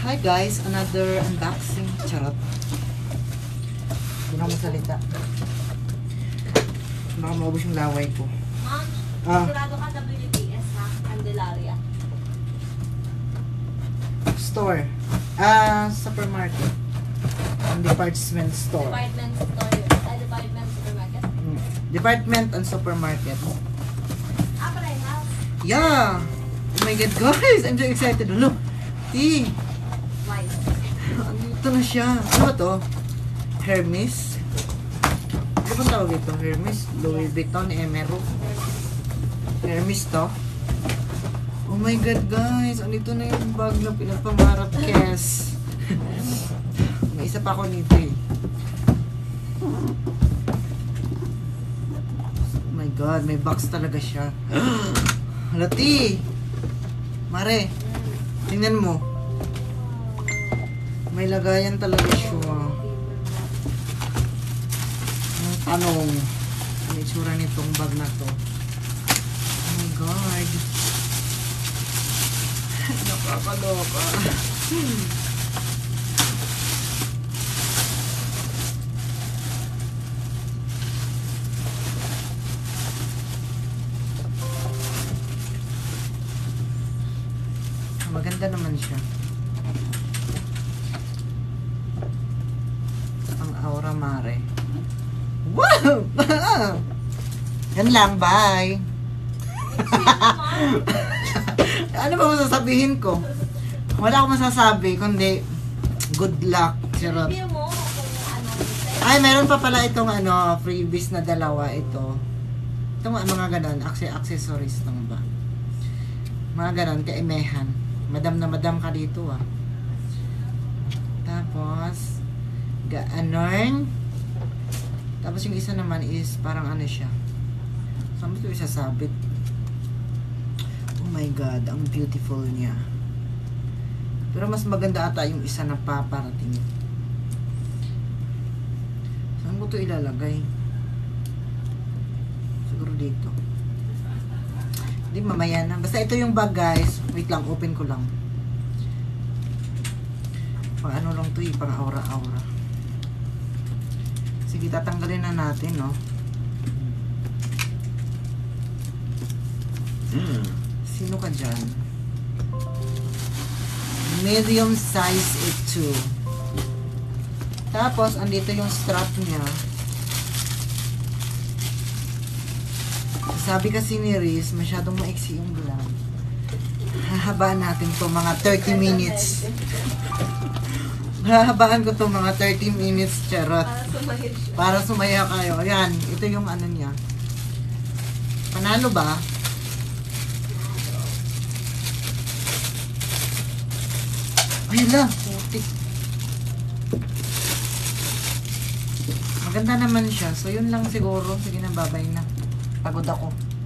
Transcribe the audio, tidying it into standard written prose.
Hi guys, another unboxing. Charot. Hindi na ako masalita. Baka maubos yung laway ko. Ma'am, sigurado ka WTS ha? Candelaria. Store. Supermarket. Ang department store. Department store. Department supermarket. Department and supermarket. Parehas. Yeah! Oh my god guys, I'm so excited. Hello! T! Why? Andito na siya. Ano ba to? Hermes? Ano bang tawag ito? Hermes? Louis Vuitton, Emero? Hermes to? Oh my god guys, andito na yung bag na pinagpamarap kes. May isa pa ako nito eh. Oh my god, may box talaga siya. Halati! Mare, tingnan mo. May lagayan talaga siya. Ang tanong, ano itsura nitong bag na to? Oh my god. Nakakaloka. Maganda naman siya. Ang Aura Mare. Wow! Yan lang, bye! Ano ba masasabihin ko? Wala akong masasabi, kundi good luck. Charot. Review mo kung ano. Ay, meron pa pala itong freebies na dalawa ito. Itong mga ganon, accessories lang ba? Mga ganon, kaimehan. Madam na madam ka dito ah. Tapos, gaanon. Tapos yung isa naman is parang ano siya. Saan mo ito isasabit? Oh my god, ang beautiful niya. Pero mas maganda ata yung isa na paparating. Saan ko ito ilalagay? Siguro dito. Hindi, mamaya na. Basta ito yung bag guys. Wait lang, open ko lang. Pang ano lang ito eh, pang aura-aura. Sige, tatanggalin na natin, no? Sino ka dyan? Medium size ito. Tapos, andito yung strap niya. Sabi kasi ni Riz, masyadong maiksi yung vlog. Hahabaan natin to mga 30 minutes. Hahabaan ko to mga 30 minutes, charot. Para sumaya kayo. Ayan, ito yung ano niya. Panalo ba? Ayan na, putik. Maganda naman siya. So, yun lang siguro. Sige na, babay na. Pagod ako.